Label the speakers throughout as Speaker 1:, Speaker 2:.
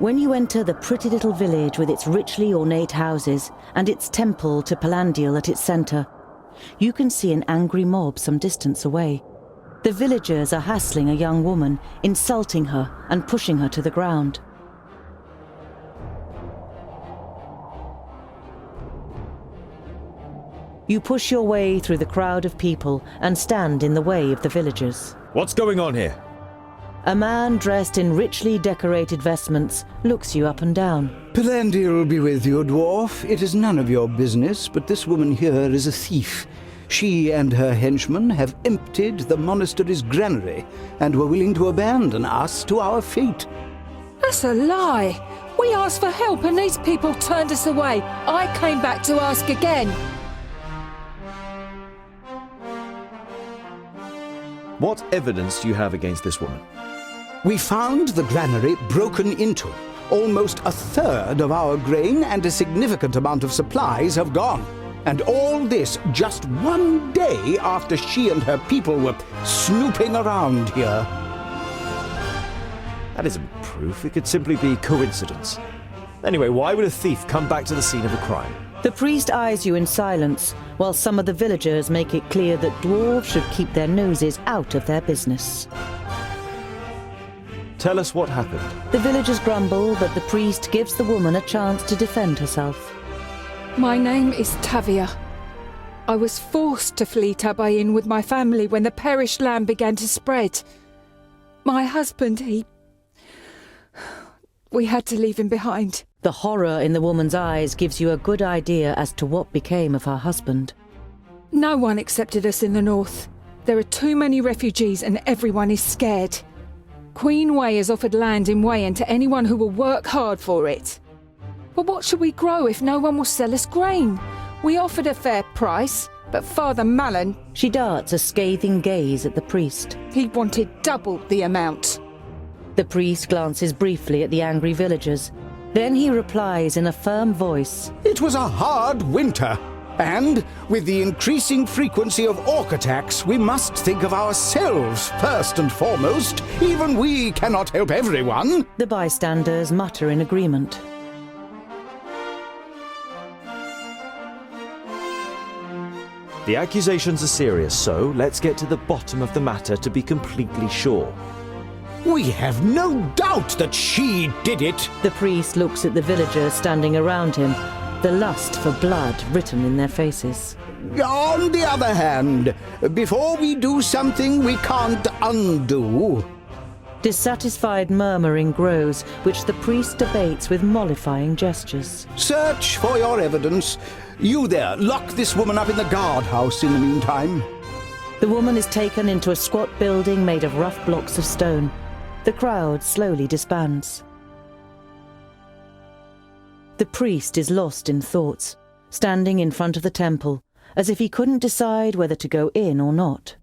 Speaker 1: When you enter the pretty little village with its richly ornate houses and its temple to Palandial at its centre, you can see an angry mob some distance away. The villagers are hassling a young woman, insulting her and pushing her to the ground. You push your way through the crowd of people and stand in the way of the villagers.
Speaker 2: What's going on here?
Speaker 1: A man dressed in richly decorated vestments looks you up and down.
Speaker 3: Palandial be with you, dwarf. It is none of your business, but this woman here is a thief. She and her henchmen have emptied the monastery's granary and were willing to abandon us to our fate.
Speaker 4: That's a lie. We asked for help and these people turned us away. I came back to ask again.
Speaker 2: What evidence do you have against this woman?
Speaker 3: We found the granary broken into. Almost a third of our grain and a significant amount of supplies have gone. And all this just one day after she and her people were snooping around here.
Speaker 2: That isn't proof. It could simply be coincidence. Anyway, why would a thief come back to the scene of a crime?
Speaker 1: The priest eyes you in silence, while some of the villagers make it clear that dwarves should keep their noses out of their business.
Speaker 2: Tell us what happened.
Speaker 1: The villagers grumble, but the priest gives the woman a chance to defend herself.
Speaker 4: My name is Tavia. I was forced to flee Tabayin with my family when the perished land began to spread. My husband, we had to leave him behind.
Speaker 1: The horror in the woman's eyes gives you a good idea as to what became of her husband.
Speaker 4: No one accepted us in the north. There are too many refugees and everyone is scared. Queen Wei has offered land in Wayan to anyone who will work hard for it. But what should we grow if no one will sell us grain? We offered a fair price, but Father Malin...
Speaker 1: She darts a scathing gaze at the priest.
Speaker 4: He wanted double the amount.
Speaker 1: The priest glances briefly at the angry villagers. Then he replies in a firm voice.
Speaker 3: It was a hard winter. And with the increasing frequency of orc attacks, we must think of ourselves first and foremost. Even we cannot help everyone.
Speaker 1: The bystanders mutter in agreement.
Speaker 2: The accusations are serious, so let's get to the bottom of the matter to be completely sure.
Speaker 3: We have no doubt that she did it.
Speaker 1: The priest looks at the villagers standing around him, the lust for blood written in their faces.
Speaker 3: On the other hand, before we do something we can't undo...
Speaker 1: Dissatisfied murmuring grows, which the priest debates with mollifying gestures.
Speaker 3: Search for your evidence. You there, lock this woman up in the guardhouse in the meantime.
Speaker 1: The woman is taken into a squat building made of rough blocks of stone. The crowd slowly disbands. The priest is lost in thoughts, standing in front of the temple, as if he couldn't decide whether to go in or not.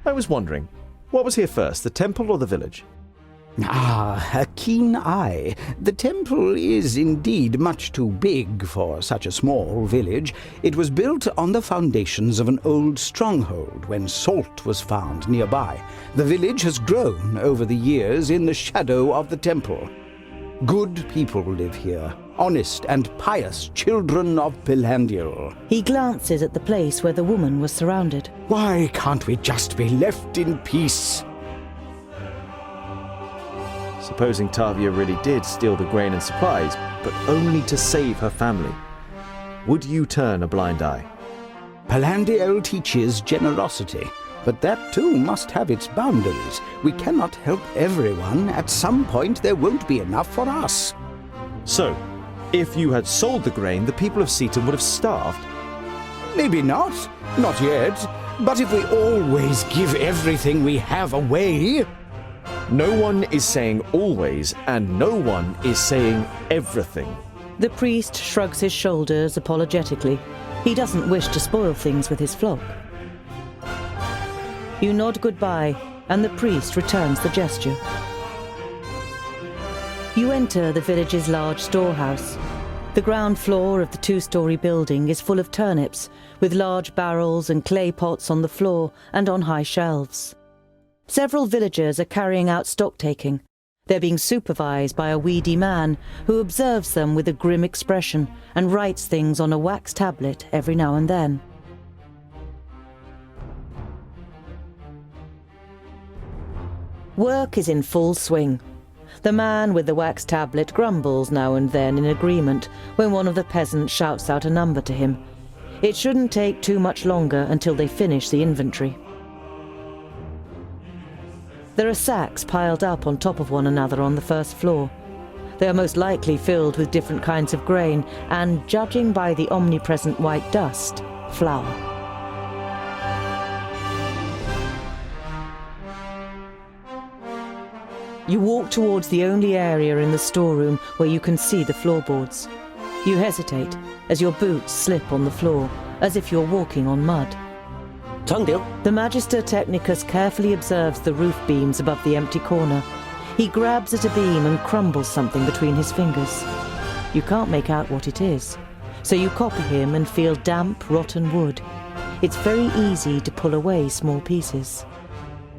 Speaker 2: I was wondering, what was here first, the temple or the village?
Speaker 3: Ah, a keen eye. The temple is indeed much too big for such a small village. It was built on the foundations of an old stronghold when salt was found nearby. The village has grown over the years in the shadow of the temple. Good people live here, honest and pious children of Palandial.
Speaker 1: He glances at the place where the woman was surrounded.
Speaker 3: Why can't we just be left in peace?
Speaker 2: Supposing Tavia really did steal the grain and supplies, but only to save her family, would you turn a blind eye?
Speaker 3: Palandial teaches generosity, but that too must have its boundaries. We cannot help everyone. At some point there won't be enough for us.
Speaker 2: So, if you had sold the grain, the people of Seaton would have starved?
Speaker 3: Maybe not. Not yet. But if we always give everything we have away...
Speaker 2: No one is saying always, and no one is saying everything.
Speaker 1: The priest shrugs his shoulders apologetically. He doesn't wish to spoil things with his flock. You nod goodbye, and the priest returns the gesture. You enter the village's large storehouse. The ground floor of the two-story building is full of turnips, with large barrels and clay pots on the floor and on high shelves. Several villagers are carrying out stock-taking. They're being supervised by a weedy man who observes them with a grim expression and writes things on a wax tablet every now and then. Work is in full swing. The man with the wax tablet grumbles now and then in agreement when one of the peasants shouts out a number to him. It shouldn't take too much longer until they finish the inventory. There are sacks piled up on top of one another on the first floor. They are most likely filled with different kinds of grain and, judging by the omnipresent white dust, flour. You walk towards the only area in the storeroom where you can see the floorboards. You hesitate as your boots slip on the floor, as if you're walking on mud.
Speaker 5: Tungdil?
Speaker 1: The Magister Technicus carefully observes the roof beams above the empty corner. He grabs at a beam and crumbles something between his fingers. You can't make out what it is, so you copy him and feel damp, rotten wood. It's very easy to pull away small pieces.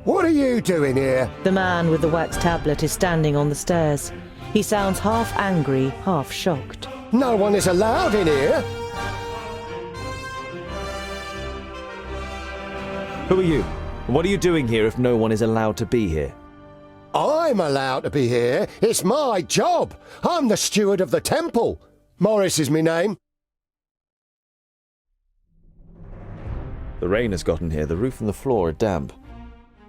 Speaker 6: What are you doing here?
Speaker 1: The man with the wax tablet is standing on the stairs. He sounds half angry, half shocked.
Speaker 6: No one is allowed in here.
Speaker 2: Who are you? What are you doing here if no one is allowed to be here?
Speaker 6: I'm allowed to be here. It's my job. I'm the steward of the temple. Morris is my name.
Speaker 2: The rain has gotten here. The roof and the floor are damp.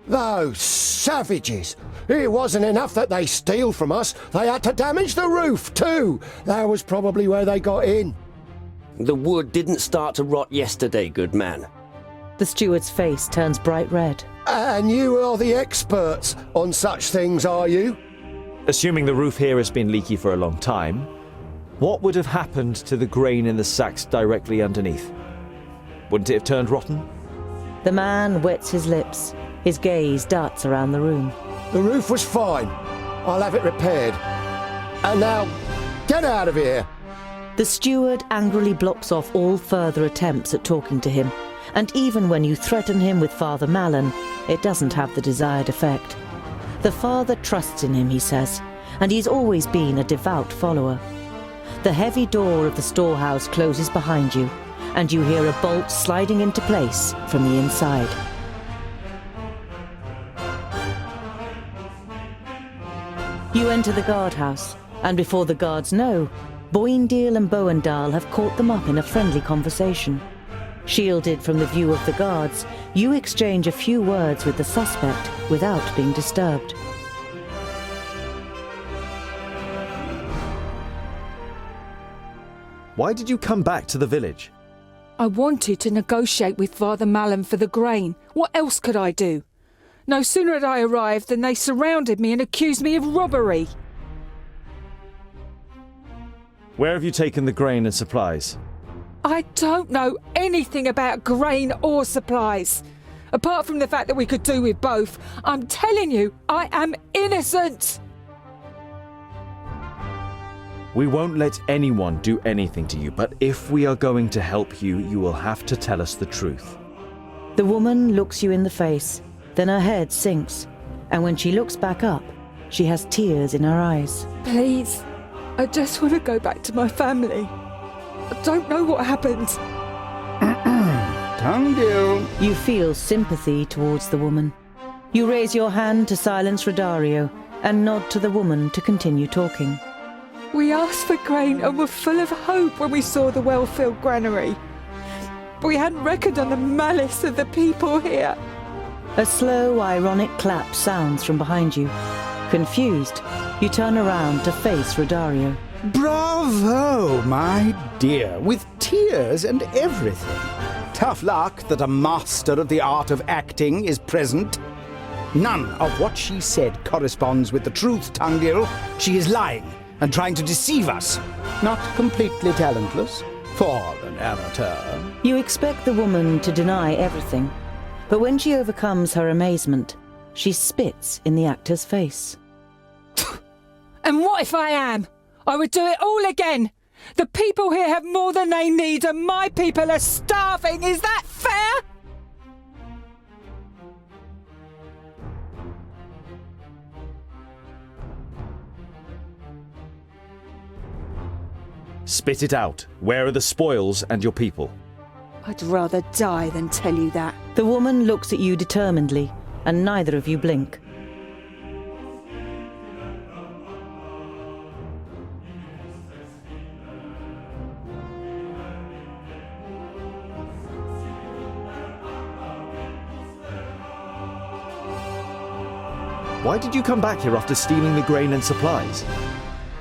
Speaker 6: Those savages! It wasn't enough that they steal from us, they had to damage the roof too! That was probably where they got in.
Speaker 5: The wood didn't start to rot yesterday, good man.
Speaker 1: The steward's face turns bright red.
Speaker 6: And you are the experts on such things, are you?
Speaker 2: Assuming the roof here has been leaky for a long time, what would have happened to the grain in the sacks directly underneath? Wouldn't it have turned rotten?
Speaker 1: The man wets his lips. His gaze darts around the room.
Speaker 6: The roof was fine. I'll have it repaired. And now, get out of here!
Speaker 1: The steward angrily blocks off all further attempts at talking to him, and even when you threaten him with Father Malin, it doesn't have the desired effect. The father trusts in him, he says, and he's always been a devout follower. The heavy door of the storehouse closes behind you, and you hear a bolt sliding into place from the inside. You enter the guardhouse, and before the guards know, Boindeel and Boendal have caught them up in a friendly conversation. Shielded from the view of the guards, you exchange a few words with the suspect without being disturbed.
Speaker 2: Why did you come back to the village?
Speaker 4: I wanted to negotiate with Father Malin for the grain. What else could I do? No sooner had I arrived than they surrounded me and accused me of robbery.
Speaker 2: Where have you taken the grain and supplies?
Speaker 4: I don't know anything about grain or supplies. Apart from the fact that we could do with both, I'm telling you, I am innocent!
Speaker 2: We won't let anyone do anything to you, but if we are going to help you, you will have to tell us the truth.
Speaker 1: The woman looks you in the face, then her head sinks, and when she looks back up, she has tears in her eyes.
Speaker 4: Please, I just want to go back to my family. I don't know what happened.
Speaker 3: Tungdil.
Speaker 1: You feel sympathy towards the woman. You raise your hand to silence Rodario and nod to the woman to continue talking.
Speaker 4: We asked for grain and were full of hope when we saw the well-filled granary. But we hadn't reckoned on the malice of the people here.
Speaker 1: A slow, ironic clap sounds from behind you. Confused, you turn around to face Rodario.
Speaker 3: Bravo, my dear, with tears and everything. Tough luck that a master of the art of acting is present. None of what she said corresponds with the truth, Tungdil. She is lying and trying to deceive us. Not completely talentless for an amateur.
Speaker 1: You expect the woman to deny everything, but when she overcomes her amazement, she spits in the actor's face.
Speaker 4: And what if I am? I would do it all again. The people here have more than they need and my people are starving. Is that fair?
Speaker 2: Spit it out. Where are the spoils and your people?
Speaker 4: I'd rather die than tell you that.
Speaker 1: The woman looks at you determinedly, and neither of you blink.
Speaker 2: Why did you come back here after stealing the grain and supplies?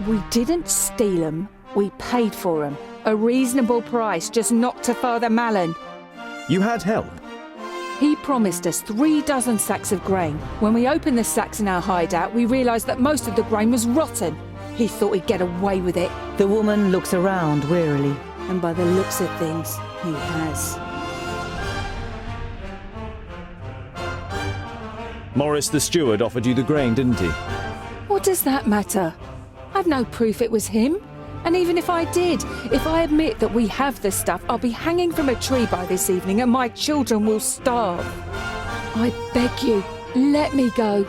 Speaker 4: We didn't steal 'em. We paid for 'em. A reasonable price, just not to Father Malin.
Speaker 2: You had help.
Speaker 4: He promised us 3 dozen sacks of grain. When we opened the sacks in our hideout, we realised that most of the grain was rotten. He thought he'd get away with it.
Speaker 1: The woman looks around wearily.
Speaker 4: And by the looks of things, he has.
Speaker 2: Morris the steward offered you the grain, didn't he?
Speaker 4: What does that matter? I've no proof it was him. And even if I did, if I admit that we have the stuff, I'll be hanging from a tree by this evening and my children will starve. I beg you, let me go.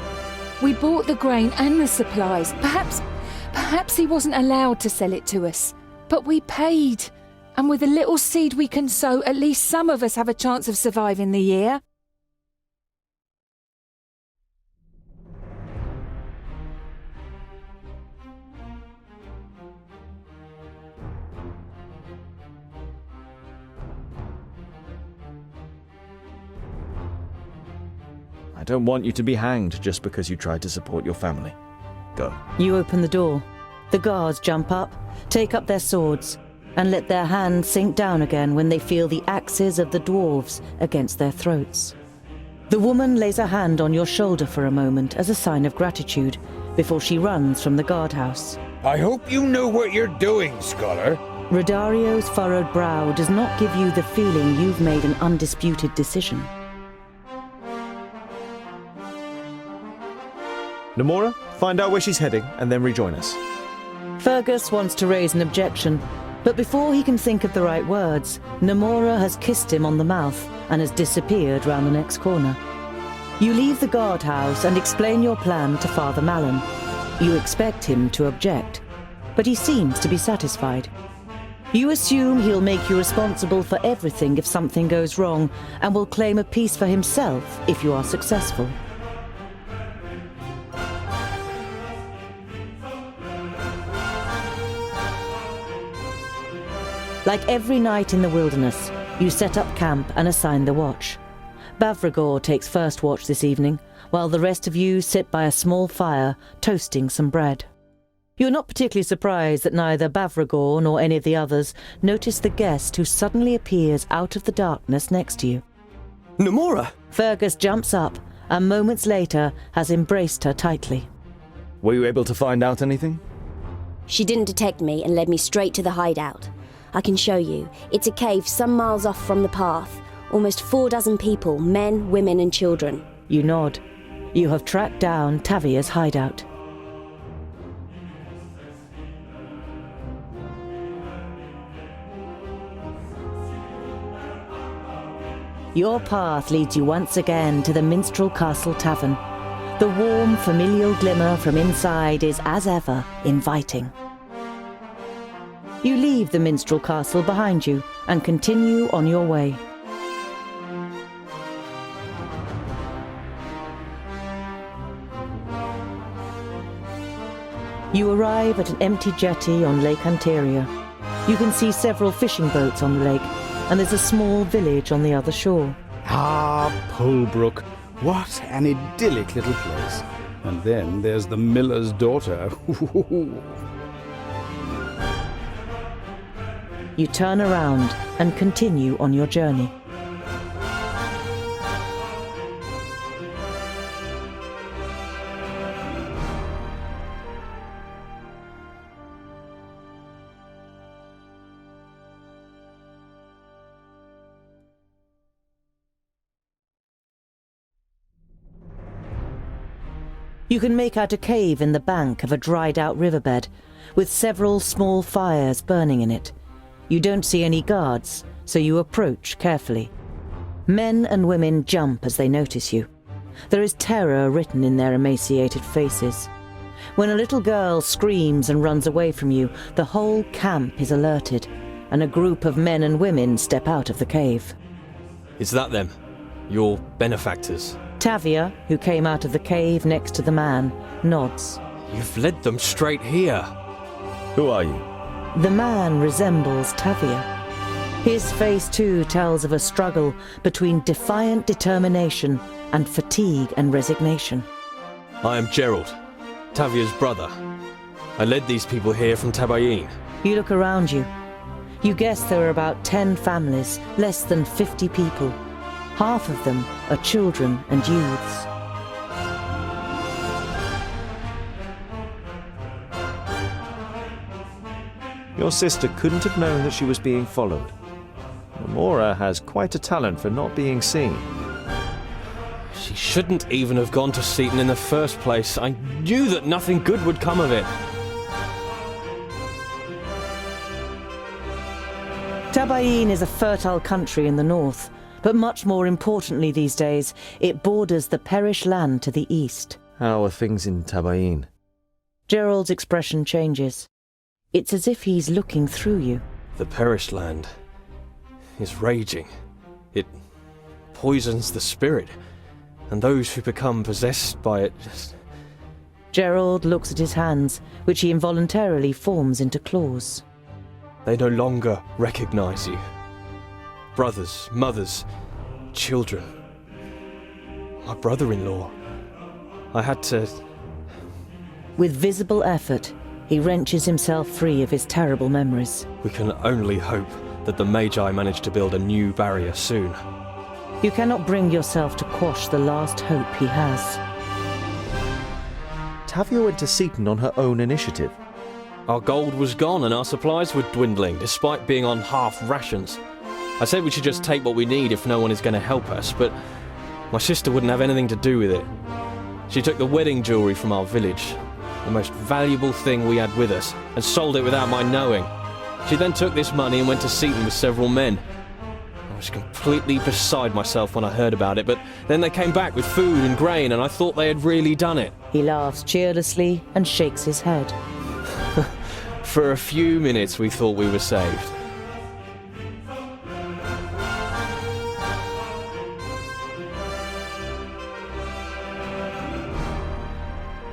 Speaker 4: We bought the grain and the supplies. Perhaps he wasn't allowed to sell it to us. But we paid. And with a little seed we can sow, at least some of us have a chance of surviving the year.
Speaker 2: I don't want you to be hanged just because you tried to support your family. Go.
Speaker 1: You open the door. The guards jump up, take up their swords, and let their hands sink down again when they feel the axes of the dwarves against their throats. The woman lays a hand on your shoulder for a moment as a sign of gratitude before she runs from the guardhouse.
Speaker 7: I hope you know what you're doing, scholar.
Speaker 1: Rodario's furrowed brow does not give you the feeling you've made an undisputed decision.
Speaker 2: Namora, find out where she's heading and then rejoin us.
Speaker 1: Fergus wants to raise an objection, but before he can think of the right words, Namora has kissed him on the mouth and has disappeared round the next corner. You leave the guardhouse and explain your plan to Father Malin. You expect him to object, but he seems to be satisfied. You assume he'll make you responsible for everything if something goes wrong, and will claim a piece for himself if you are successful. Like every night in the wilderness, you set up camp and assign the watch. Bavragor takes first watch this evening, while the rest of you sit by a small fire, toasting some bread. You're not particularly surprised that neither Bavragor nor any of the others notice the guest who suddenly appears out of the darkness next to you.
Speaker 5: Namora!
Speaker 1: Fergus jumps up and moments later has embraced her tightly.
Speaker 2: Were you able to find out anything?
Speaker 8: She didn't detect me and led me straight to the hideout. I can show you. It's a cave some miles off from the path. Almost 4 dozen people, men, women and children.
Speaker 1: You nod. You have tracked down Tavia's hideout. Your path leads you once again to the Minstrel Castle Tavern. The warm, familial glimmer from inside is, as ever, inviting. You leave the Minstrel Castle behind you and continue on your way. You arrive at an empty jetty on Lake Anteria. You can see several fishing boats on the lake, and there's a small village on the other shore.
Speaker 3: Ah, Polbrook. What an idyllic little place. And then there's the miller's daughter.
Speaker 1: You turn around and continue on your journey. You can make out a cave in the bank of a dried-out riverbed, with several small fires burning in it. You don't see any guards, so you approach carefully. Men and women jump as they notice you. There is terror written in their emaciated faces. When a little girl screams and runs away from you, the whole camp is alerted, and a group of men and women step out of the cave.
Speaker 9: Is that them? Your benefactors?
Speaker 1: Tavia, who came out of the cave next to the man, nods.
Speaker 9: You've led them straight here.
Speaker 2: Who are you?
Speaker 1: The man resembles Tavia. His face too tells of a struggle between defiant determination and fatigue and resignation.
Speaker 9: I am Gerald, Tavia's brother. I led these people here from Tabayin.
Speaker 1: You look around you. You guess there are about 10 families, less than 50 people. Half of them are children and youths.
Speaker 2: Your sister couldn't have known that she was being followed. Mora has quite a talent for not being seen.
Speaker 9: She shouldn't even have gone to Seaton in the first place. I knew that nothing good would come of it.
Speaker 1: Tabayin is a fertile country in the north, but much more importantly these days, it borders the Perish land to the east.
Speaker 2: How are things in Tabayin?
Speaker 1: Gerald's expression changes. It's as if he's looking through you.
Speaker 9: The perished land is raging. It poisons the spirit, and those who become possessed by it just...
Speaker 1: Gerald looks at his hands, which he involuntarily forms into claws.
Speaker 9: They no longer recognize you. Brothers, mothers, children. My brother-in-law. I had to...
Speaker 1: With visible effort, he wrenches himself free of his terrible memories.
Speaker 9: We can only hope that the Magi manage to build a new barrier soon.
Speaker 1: You cannot bring yourself to quash the last hope he has.
Speaker 2: Tavia went to Seaton on her own initiative.
Speaker 9: Our gold was gone and our supplies were dwindling, despite being on half rations. I said we should just take what we need if no one is going to help us, but my sister wouldn't have anything to do with it. She took the wedding jewellery from our village, the most valuable thing we had with us, and sold it without my knowing. She then took this money and went to Seaton with several men. I was completely beside myself when I heard about it, but then they came back with food and grain, and I thought they had really done it.
Speaker 1: He laughs cheerlessly and shakes his head.
Speaker 9: For a few minutes we thought we were saved.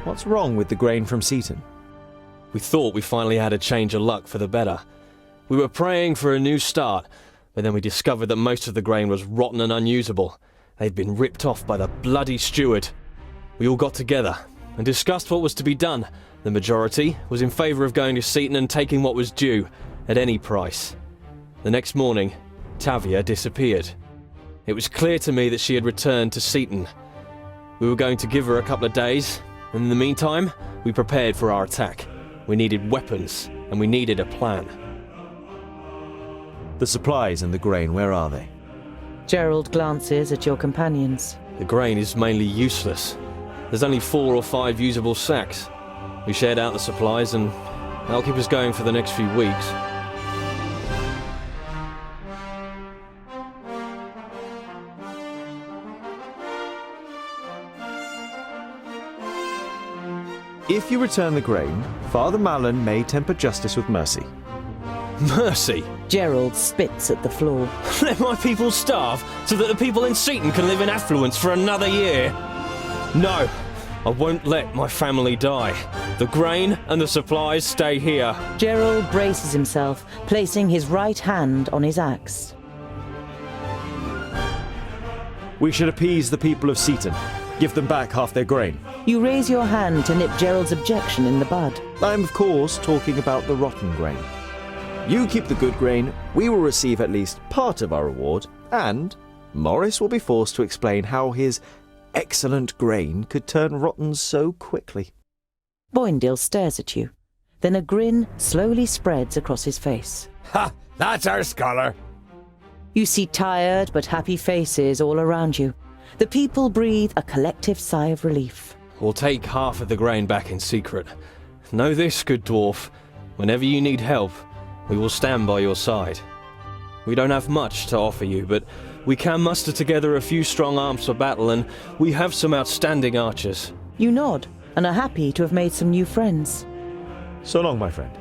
Speaker 2: What's wrong with the grain from Seaton?
Speaker 9: We thought we finally had a change of luck for the better. We were praying for a new start, but then we discovered that most of the grain was rotten and unusable. They'd been ripped off by the bloody steward. We all got together and discussed what was to be done. The majority was in favour of going to Seaton and taking what was due, at any price. The next morning, Tavia disappeared. It was clear to me that she had returned to Seaton. We were going to give her a couple of days, and in the meantime, we prepared for our attack. We needed weapons, and we needed a plan.
Speaker 2: The supplies and the grain, where are they?
Speaker 1: Gerald glances at your companions.
Speaker 9: The grain is mainly useless. There's only 4 or 5 usable sacks. We shared out the supplies, and that'll keep us going for the next few weeks.
Speaker 2: If you return the grain, Father Malin may temper justice with mercy.
Speaker 9: Mercy?
Speaker 1: Gerald spits at the floor.
Speaker 9: Let my people starve so that the people in Seaton can live in affluence for another year? No, I won't let my family die. The grain and the supplies stay here.
Speaker 1: Gerald braces himself, placing his right hand on his axe.
Speaker 2: We should appease the people of Seaton. Give them back half their grain.
Speaker 1: You raise your hand to nip Gerald's objection in the bud.
Speaker 2: I'm of course talking about the rotten grain. You keep the good grain, we will receive at least part of our reward, and Morris will be forced to explain how his excellent grain could turn rotten so quickly.
Speaker 1: Boindale stares at you. Then a grin slowly spreads across his face.
Speaker 7: Ha! That's our scholar.
Speaker 1: You see tired but happy faces all around you. The people breathe a collective sigh of relief.
Speaker 9: We'll take half of the grain back in secret. Know this, good dwarf. Whenever you need help, we will stand by your side. We don't have much to offer you, but we can muster together a few strong arms for battle, and we have some outstanding archers.
Speaker 1: You nod, and are happy to have made some new friends.
Speaker 2: So long, my friend.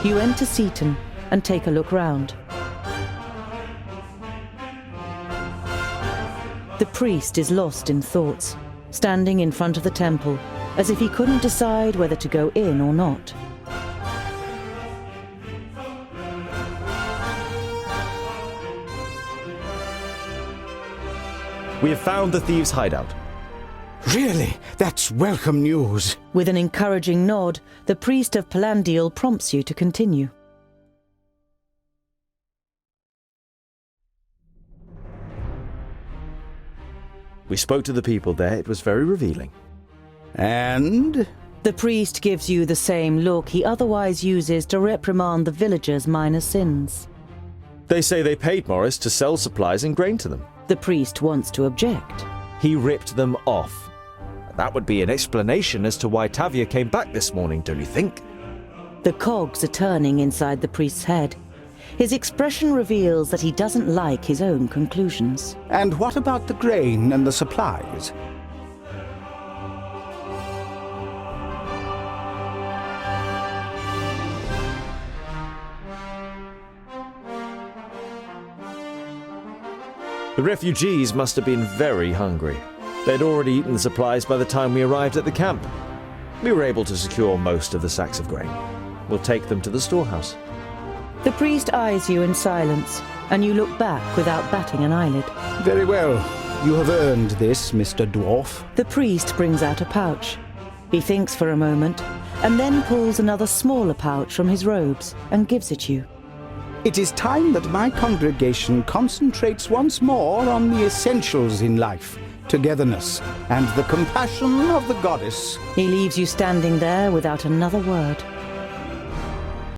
Speaker 1: You enter Seaton and take a look round. The priest is lost in thoughts, standing in front of the temple, as if he couldn't decide whether to go in or not.
Speaker 2: We have found the thieves' hideout.
Speaker 3: Really? That's welcome news.
Speaker 1: With an encouraging nod, the priest of Palandial prompts you to continue.
Speaker 2: We spoke to the people there. It was very revealing.
Speaker 3: And?
Speaker 1: The priest gives you the same look he otherwise uses to reprimand the villagers' minor sins.
Speaker 2: They say they paid Morris to sell supplies and grain to them.
Speaker 1: The priest wants to object.
Speaker 2: He ripped them off. That would be an explanation as to why Tavia came back this morning, don't you think?
Speaker 1: The cogs are turning inside the priest's head. His expression reveals that he doesn't like his own conclusions.
Speaker 3: And what about the grain and the supplies?
Speaker 2: The refugees must have been very hungry. They'd already eaten the supplies by the time we arrived at the camp. We were able to secure most of the sacks of grain. We'll take them to the storehouse.
Speaker 1: The priest eyes you in silence, and you look back without batting an eyelid.
Speaker 3: Very well. You have earned this, Mr. Dwarf.
Speaker 1: The priest brings out a pouch. He thinks for a moment, and then pulls another smaller pouch from his robes and gives it you.
Speaker 3: It is time that my congregation concentrates once more on the essentials in life. Togetherness, and the compassion of the goddess.
Speaker 1: He leaves you standing there without another word.